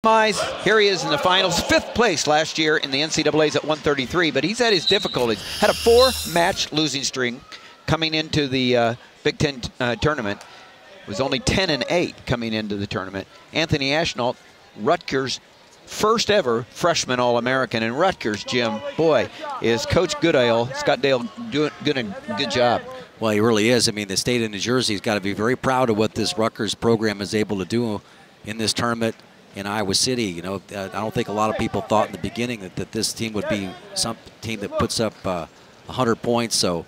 Here he is in the finals, 5th place last year in the NCAAs at 133, but he's had his difficulties. Had a 4-match losing streak coming into the Big Ten tournament. Was only 10-8 coming into the tournament. Anthony Ashnault, Rutgers' first ever freshman All-American. And Rutgers, Jim, boy, is Coach Goodale, Scott Dale, doing a good job. Well, he really is. I mean, the state of New Jersey has got to be very proud of what this Rutgers program is able to do in this tournament in Iowa City. You know, I don't think a lot of people thought in the beginning that this team would be some team that puts up 100 points. So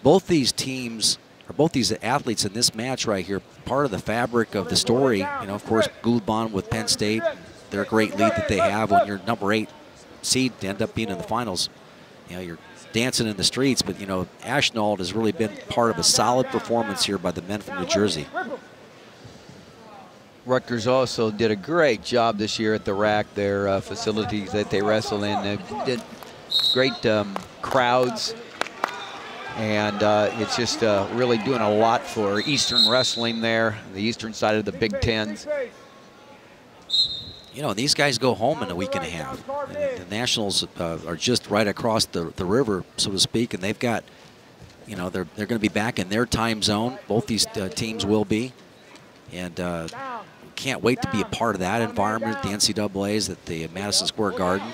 both these teams, or both these athletes in this match right here, part of the fabric of the story. You know, of course, Gulibon with Penn State, their great lead that they have when you're number 8 seed to end up being in the finals. You know, you're dancing in the streets, but, you know, Ashnault has really been part of a solid performance here by the men from New Jersey. Rutgers also did a great job this year at the rack, their facilities that they wrestle in. They did great crowds, and it's just really doing a lot for Eastern wrestling there, the eastern side of the Big Tens. You know, these guys go home in a week and a half. And the Nationals are just right across the river, so to speak, and they've got, you know, they're going to be back in their time zone. Both these teams will be, and can't wait to be a part of that environment at the NCAAs at the Madison Square Garden.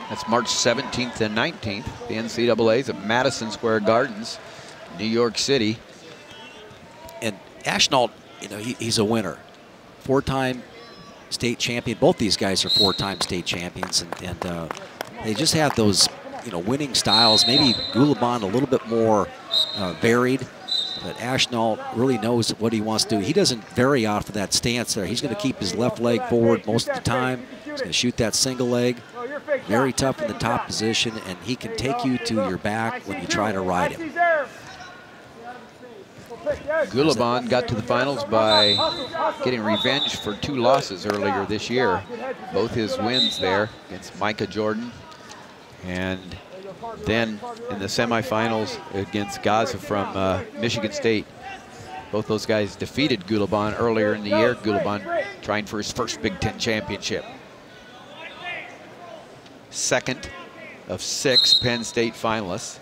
That's March 17th and 19th, the NCAAs at Madison Square Gardens, New York City. And Ashnault, you know, he's a winner. 4-time state champion. Both these guys are 4-time state champions, and they just have those, you know, winning styles. Maybe Gulibon a little bit more varied, but Ashnault really knows what he wants to do. He doesn't vary off of that stance there. He's going to keep his left leg forward most of the time. He's going to shoot that single leg. Very tough in the top position, and he can take you to your back when you try to ride him. Gulibon got to the finals by getting revenge for 2 losses earlier this year. Both his wins there against Micah Jordan, and then in the semifinals against Gaza from Michigan State. Both those guys defeated Gulibon earlier in the year. Gulibon trying for his first Big Ten championship. Second of 6 Penn State finalists.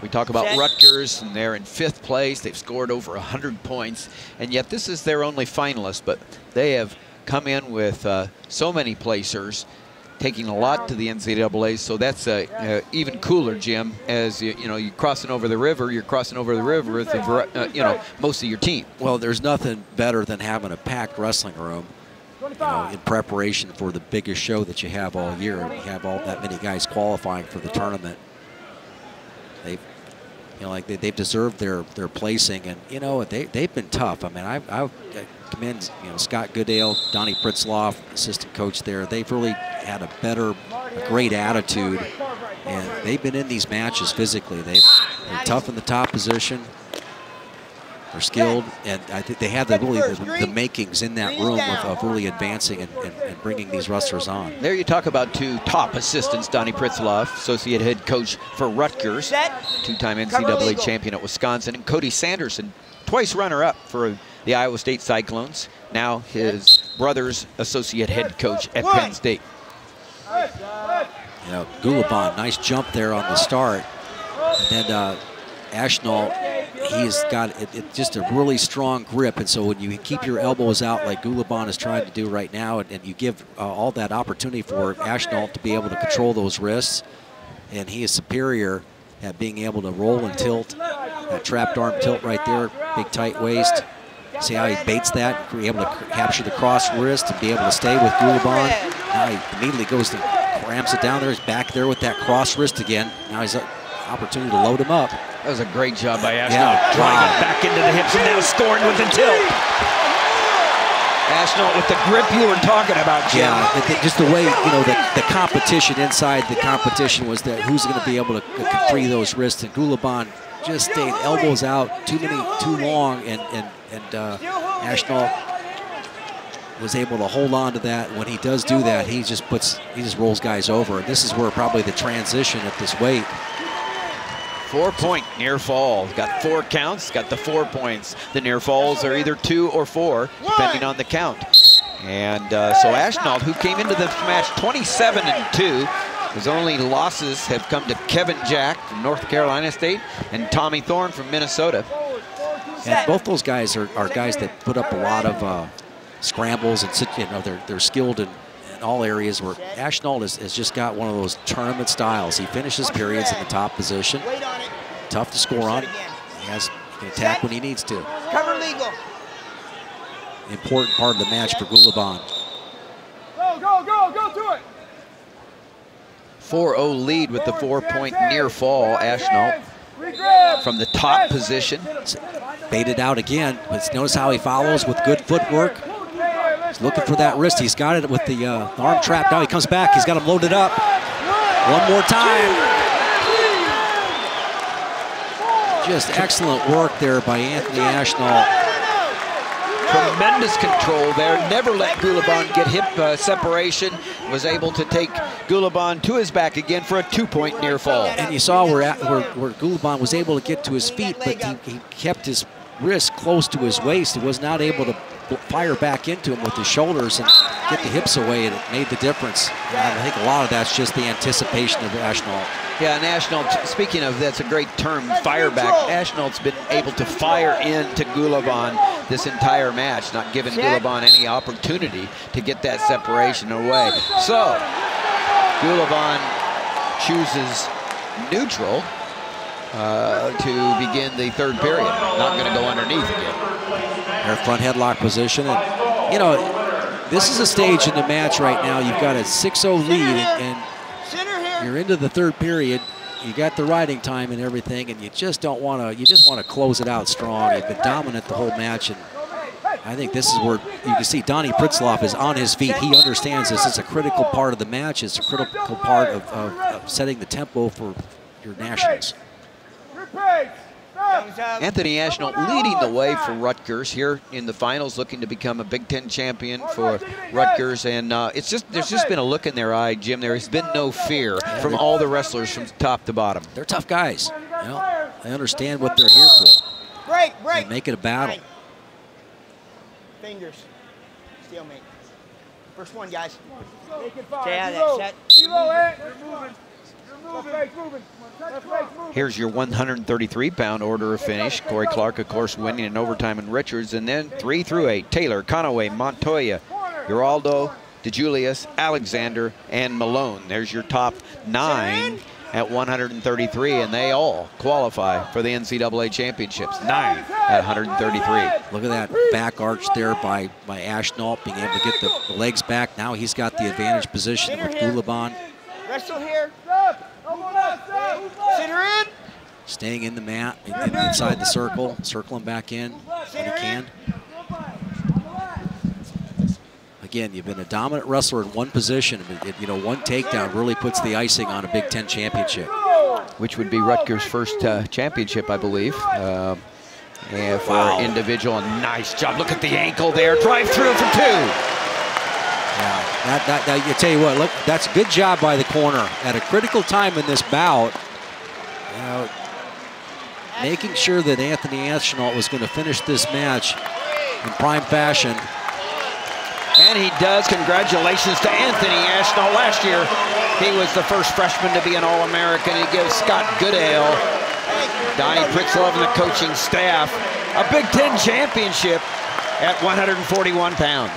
We talk about Rutgers, and they're in 5th place. They've scored over 100 points, and yet this is their only finalist, but they have come in with so many placers, taking a lot to the NCAAs, so that's even cooler, Jim, as you know, you're crossing over the river with you know, most of your team. Well, there's nothing better than having a packed wrestling room, you know, in preparation for the biggest show that you have all year, and you have all that many guys qualifying for the tournament. They've, you know, like they've deserved their placing, and you know, they've been tough. I mean, I commend, you know, Scott Goodale, Donnie Pritzloff, assistant coach there. They've really had a great attitude, and they've been in these matches physically. They're tough in the top position. They're skilled, and I think they have the makings in that room of really advancing and bringing these wrestlers on. There you talk about 2 top assistants, Donnie Pritzloff, associate head coach for Rutgers, 2-time NCAA champion at Wisconsin, and Cody Sanderson, twice runner-up for the Iowa State Cyclones, now his brother's associate head coach at Penn State. You know, Gulibon, nice jump there on the start, and then Ashnault, he's got just a really strong grip, and so when you keep your elbows out like Gulibon is trying to do right now, and you give all that opportunity for Ashnault to be able to control those wrists, and he is superior at being able to roll and tilt, that trapped arm tilt right there, big tight waist. See how he baits that, be able to capture the cross wrist and be able to stay with Gulibon. Now he immediately goes to rams it down there. He's back there with that cross wrist again. Now he's an opportunity to load him up. That was a great job by Ashnault. Driving back into the hips and now scoring with the tilt. Ashnault with the grip you were talking about, Jim. Yeah, just the way, you know, the competition inside the competition was that who's going to be able to free those wrists, and Gulibon just stayed elbows out too long, and Ashnault was able to hold on to that. When he does do that, he just rolls guys over. And this is where probably the transition at this weight 4-point near fall. Got 4 counts, got the 4 points. The near falls are either 2 or 4, depending on the count. And so Ashnault, who came into this match 27-2, his only losses have come to Kevin Jack from North Carolina State and Tommy Thorne from Minnesota. And both those guys are guys that put up a lot of scrambles, and they're skilled in all areas, where Ashnault has just got one of those tournament styles. He finishes periods in the top position. Tough to score on. He can attack when he needs to. Cover legal. Important part of the match for Gulibon. Go to it. 4-0 lead with the 4-point near fall. Ashnault from the top position. Baited out again, but notice how he follows with good footwork. He's looking for that wrist. He's got it with the arm trap. Now he comes back. He's got him loaded up. One more time. Just excellent work there by Anthony Ashnault. Tremendous control there. Never let Gulibon get hip separation. Was able to take Gulibon to his back again for a 2-point near fall. And you saw where Gulibon was able to get to his feet, but he kept his wrist close to his waist. He was not able to fire back into him with his shoulders and get the hips away, and it made the difference. And I think a lot of that's just the anticipation of Ashnault. Yeah, and Ashnault, speaking of, that's a great term, fire back. Ashnault's been able to fire into Gulibon this entire match, not giving Gulibon any opportunity to get that separation away. So, Gulibon chooses neutral to begin the 3rd period. Not going to go underneath again. Their front headlock position. And, you know, this is a stage in the match right now. You've got a 6-0 lead, and you're into the 3rd period. You got the riding time and everything, and you just don't want to. You just want to close it out strong. You've been dominant the whole match, and I think this is where you can see Donnie Pritzloff is on his feet. He understands this is a critical part of the match. It's a critical part of setting the tempo for your nationals. Anthony Ashnault leading the way for Rutgers here in the finals, looking to become a Big Ten champion for Rutgers. And there's just been a look in their eye, Jim. There has been no fear from all the wrestlers from top to bottom. They're tough guys. You know, they understand what they're here for. Break. They make it a battle. Fingers. Stalemate. First one, guys. Stay out of that set. Here's your 133-pound order of finish. Corey Clark, of course, winning in overtime in Richards. And then 3 through 8, Taylor, Conaway, Montoya, Giraldo, DeJulius, Alexander, and Malone. There's your top 9 at 133, and they all qualify for the NCAA championships. 9 at 133. Look at that back arch there by Ashnault, being able to get the legs back. Now he's got the advantage position with Gulibon. Wrestle here. Center in. Staying in the mat, inside the circle, circling back in when he can. Again, you've been a dominant wrestler in one position. You know, one takedown really puts the icing on a Big Ten championship. Which would be Rutgers' first championship, I believe. And for individual, nice job. Look at the ankle there. Drive through for 2. Yeah, I tell you what, look, that's a good job by the corner at a critical time in this bout. You know, making sure that Anthony Ashnault was going to finish this match in prime fashion. And he does. Congratulations to Anthony Ashnault. Last year, he was the first freshman to be an All-American. He gives Scott Goodale, Donnie Pritzloff, and the coaching staff a Big Ten championship at 141 pounds.